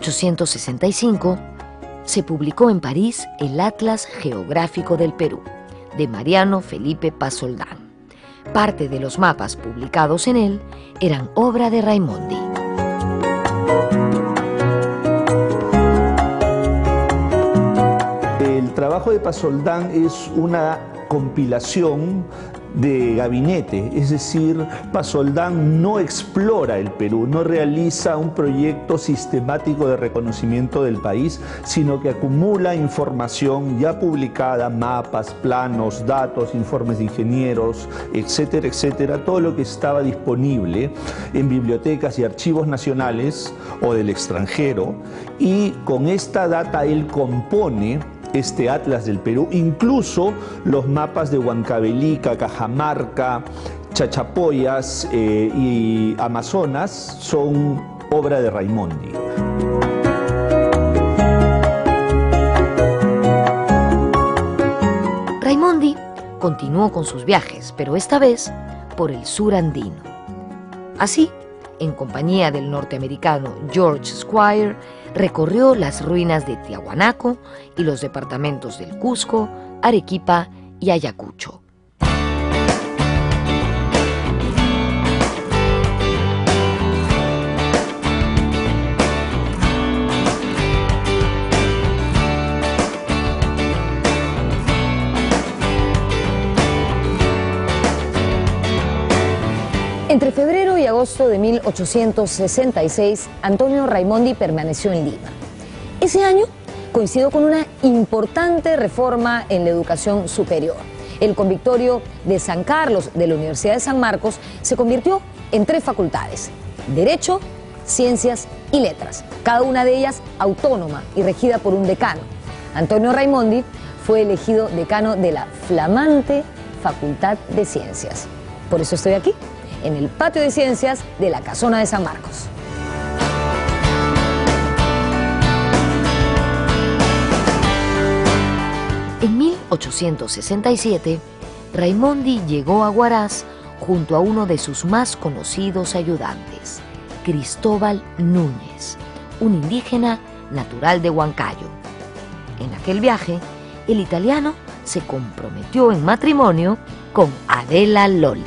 1865 se publicó en París el Atlas Geográfico del Perú, de Mariano Felipe Pasoldán. Parte de los mapas publicados en él eran obra de Raimondi. El trabajo de Pasoldán es una compilación de gabinete, es decir, Pasoldán no explora el Perú, no realiza un proyecto sistemático de reconocimiento del país, sino que acumula información ya publicada, mapas, planos, datos, informes de ingenieros, etcétera, etcétera, todo lo que estaba disponible en bibliotecas y archivos nacionales o del extranjero, y con esta data él compone este Atlas del Perú, incluso los mapas de Huancavelica, Cajamarca, Chachapoyas y Amazonas son obra de Raimondi. Raimondi continuó con sus viajes, pero esta vez por el sur andino. Así, en compañía del norteamericano George Squier, recorrió las ruinas de Tiahuanaco y los departamentos del Cusco, Arequipa y Ayacucho. Entre febrero y agosto de 1866, Antonio Raimondi permaneció en Lima. Ese año coincidió con una importante reforma en la educación superior. El convictorio de San Carlos de la Universidad de San Marcos se convirtió en 3 facultades: Derecho, Ciencias y Letras, cada una de ellas autónoma y regida por un decano. Antonio Raimondi fue elegido decano de la flamante Facultad de Ciencias. Por eso estoy aquí, en el patio de ciencias de la Casona de San Marcos. En 1867, Raimondi llegó a Huaraz junto a uno de sus más conocidos ayudantes, Cristóbal Núñez, un indígena natural de Huancayo. En aquel viaje, el italiano se comprometió en matrimonio con Adela Lolli.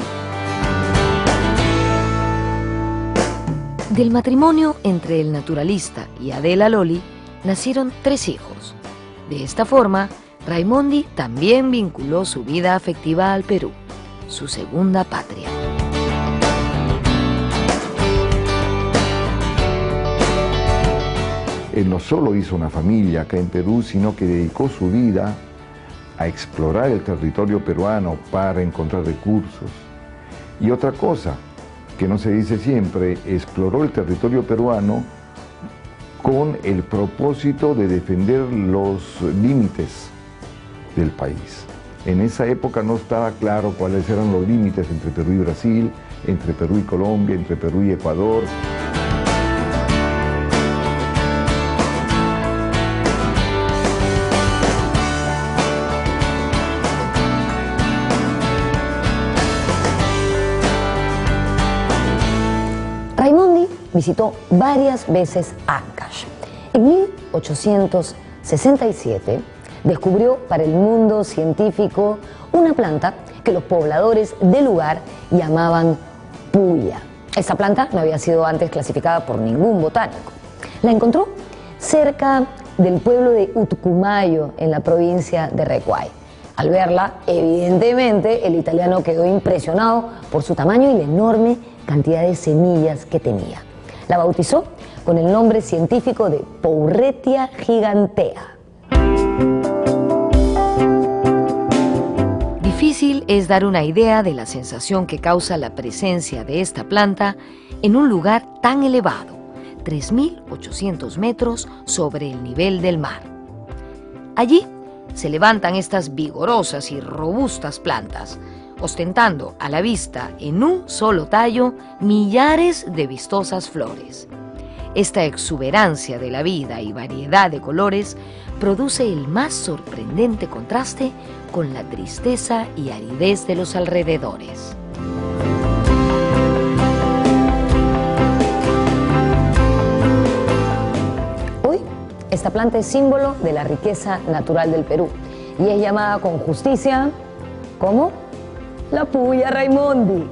Del matrimonio entre el naturalista y Adela Lolli nacieron 3 hijos. De esta forma, Raimondi también vinculó su vida afectiva al Perú, su segunda patria. Él no solo hizo una familia acá en Perú, sino que dedicó su vida a explorar el territorio peruano para encontrar recursos. Y otra cosa que no se dice siempre, exploró el territorio peruano con el propósito de defender los límites del país. En esa época no estaba claro cuáles eran los límites entre Perú y Brasil, entre Perú y Colombia, entre Perú y Ecuador. Raimondi visitó varias veces Ancash. En 1867 descubrió para el mundo científico una planta que los pobladores del lugar llamaban puya. Esta planta no había sido antes clasificada por ningún botánico. La encontró cerca del pueblo de Utucumayo, en la provincia de Recuay. Al verla, evidentemente, el italiano quedó impresionado por su tamaño y la enorme cantidad de semillas que tenía. La bautizó con el nombre científico de Pourretia gigantea. Difícil es dar una idea de la sensación que causa la presencia de esta planta en un lugar tan elevado, 3.800 metros sobre el nivel del mar. Allí se levantan estas vigorosas y robustas plantas, ostentando a la vista en un solo tallo millares de vistosas flores. Esta exuberancia de la vida y variedad de colores produce el más sorprendente contraste con la tristeza y aridez de los alrededores. Esta planta es símbolo de la riqueza natural del Perú y es llamada con justicia como la puya Raimondi.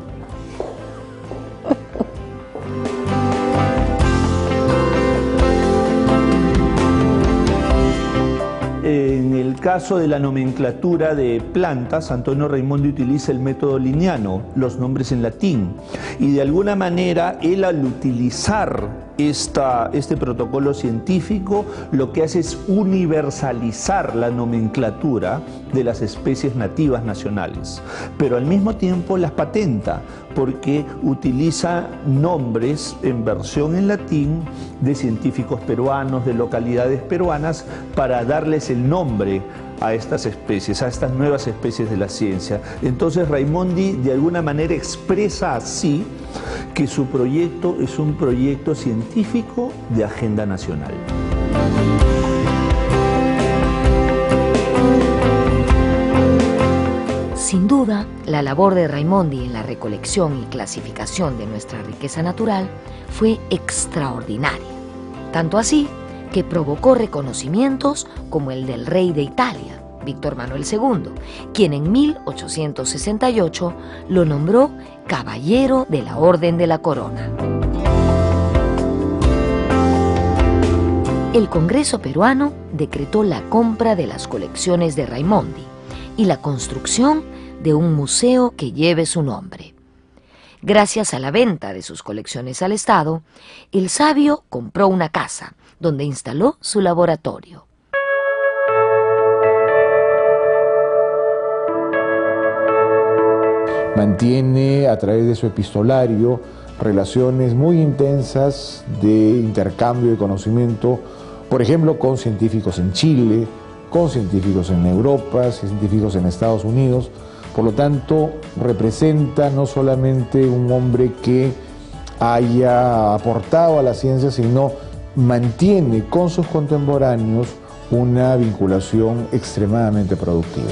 En el caso de la nomenclatura de plantas, Antonio Raimondi utiliza el método linneano, los nombres en latín, y de alguna manera él, al utilizar este protocolo científico, lo que hace es universalizar la nomenclatura de las especies nativas nacionales, pero al mismo tiempo las patenta, porque utiliza nombres en versión en latín de científicos peruanos, de localidades peruanas, para darles el nombre a estas especies, a estas nuevas especies de la ciencia. Entonces Raimondi de alguna manera expresa así que su proyecto es un proyecto científico de agenda nacional. Sin duda, la labor de Raimondi en la recolección y clasificación de nuestra riqueza natural fue extraordinaria, tanto así que provocó reconocimientos como el del rey de Italia, Víctor Manuel II, quien en 1868 lo nombró Caballero de la Orden de la Corona. El Congreso peruano decretó la compra de las colecciones de Raimondi y la construcción de un museo que lleve su nombre. Gracias a la venta de sus colecciones al Estado, el sabio compró una casa donde instaló su laboratorio. Mantiene a través de su epistolario relaciones muy intensas de intercambio de conocimiento, por ejemplo, con científicos en Chile, con científicos en Europa, científicos en Estados Unidos. Por lo tanto, representa no solamente un hombre que haya aportado a la ciencia, sino mantiene con sus contemporáneos una vinculación extremadamente productiva.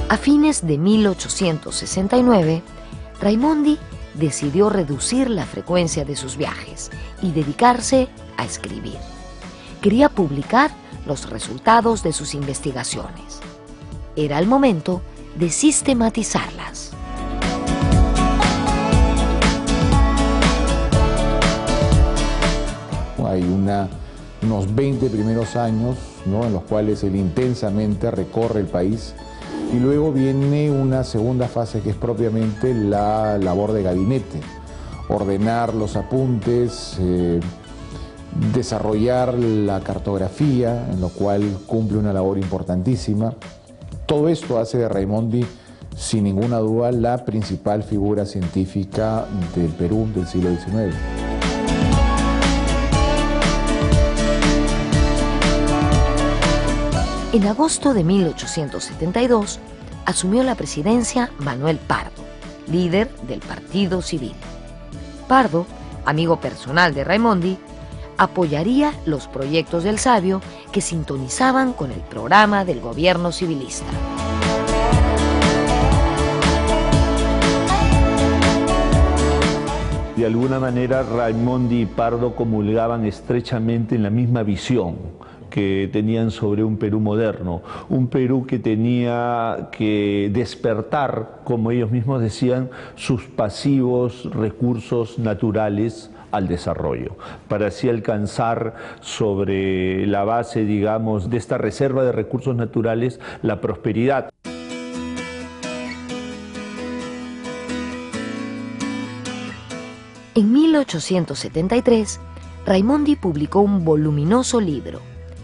A fines de 1869, Raimondi decidió reducir la frecuencia de sus viajes y dedicarse a escribir. Quería publicar los resultados de sus investigaciones. Era el momento de sistematizarlas. Hay unos 20 primeros años, ¿no?, en los cuales él intensamente recorre el país, y luego viene una segunda fase que es propiamente la labor de gabinete, ordenar los apuntes, desarrollar la cartografía, en lo cual cumple una labor importantísima. Todo esto hace de Raimondi, sin ninguna duda, la principal figura científica del Perú del siglo XIX. En agosto de 1872, asumió la presidencia Manuel Pardo, líder del Partido Civil. Pardo, amigo personal de Raimondi, apoyaría los proyectos del sabio que sintonizaban con el programa del gobierno civilista. De alguna manera, Raimondi y Pardo comulgaban estrechamente en la misma visión que tenían sobre un Perú moderno, un Perú que tenía que despertar, como ellos mismos decían, sus pasivos recursos naturales al desarrollo, para así alcanzar sobre la base, digamos, de esta reserva de recursos naturales, la prosperidad. En 1873, Raimondi publicó un voluminoso libro,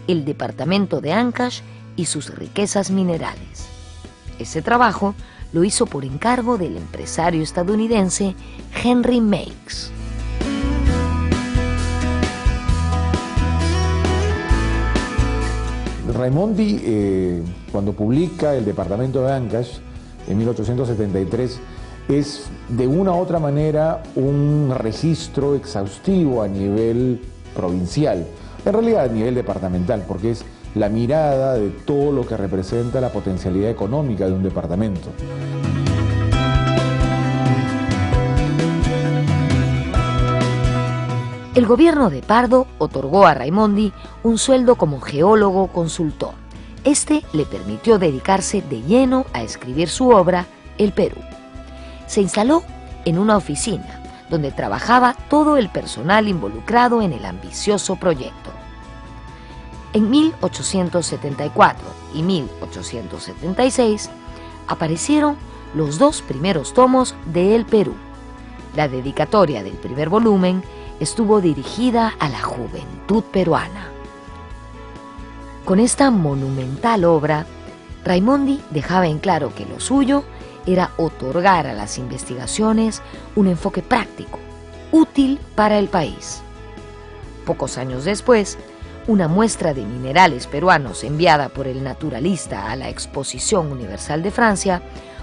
El Departamento de Ancash y sus riquezas minerales. Ese trabajo lo hizo por encargo del empresario estadounidense Henry Meigs. Raimondi, cuando publica El Departamento de Ancash en 1873, es de una u otra manera un registro exhaustivo a nivel provincial, en realidad a nivel departamental, porque es la mirada de todo lo que representa la potencialidad económica de un departamento. El gobierno de Pardo otorgó a Raimondi un sueldo como geólogo consultor. Este le permitió dedicarse de lleno a escribir su obra El Perú. Se instaló en una oficina donde trabajaba todo el personal involucrado en el ambicioso proyecto. En 1874 y 1876 aparecieron los dos primeros tomos de El Perú. La dedicatoria del primer volumen estuvo dirigida a la juventud peruana. Con esta monumental obra, Raimondi dejaba en claro que lo suyo era otorgar a las investigaciones un enfoque práctico, útil para el país. Pocos años después, una muestra de minerales peruanos enviada por el naturalista a la Exposición Universal de Francia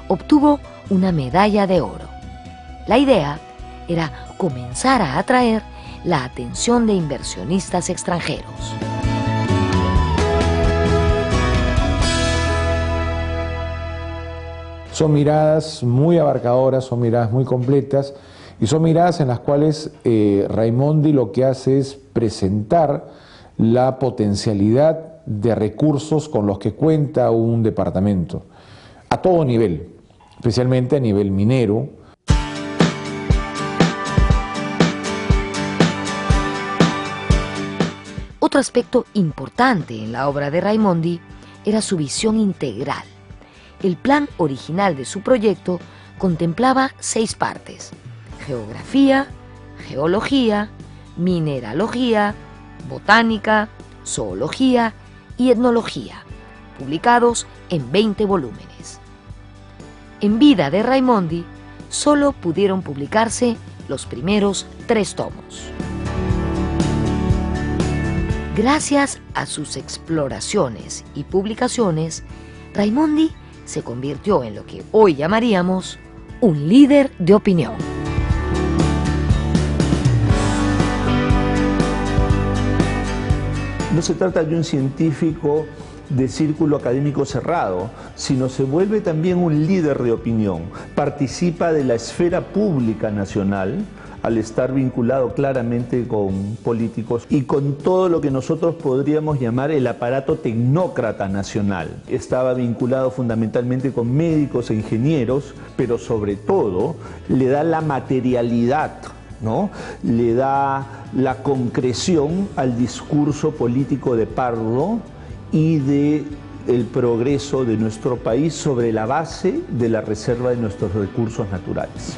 obtuvo una medalla de oro. La idea era comenzar a atraer la atención de inversionistas extranjeros. Son miradas muy abarcadoras, son miradas muy completas y son miradas en las cuales Raimondi lo que hace es presentar la potencialidad de recursos con los que cuenta un departamento, a todo nivel, especialmente a nivel minero. Otro aspecto importante en la obra de Raimondi era su visión integral. El plan original de su proyecto contemplaba 6 partes: geografía, geología, mineralogía, botánica, zoología y etnología, publicados en 20 volúmenes. En vida de Raimondi, solo pudieron publicarse los primeros 3 tomos. Gracias a sus exploraciones y publicaciones, Raimondi se convirtió en lo que hoy llamaríamos un líder de opinión. No se trata de un científico de círculo académico cerrado, sino se vuelve también un líder de opinión. Participa de la esfera pública nacional al estar vinculado claramente con políticos y con todo lo que nosotros podríamos llamar el aparato tecnócrata nacional. Estaba vinculado fundamentalmente con médicos e ingenieros, pero sobre todo le da la materialidad, ¿no? Le da la concreción al discurso político de Pardo y de el progreso de nuestro país sobre la base de la reserva de nuestros recursos naturales.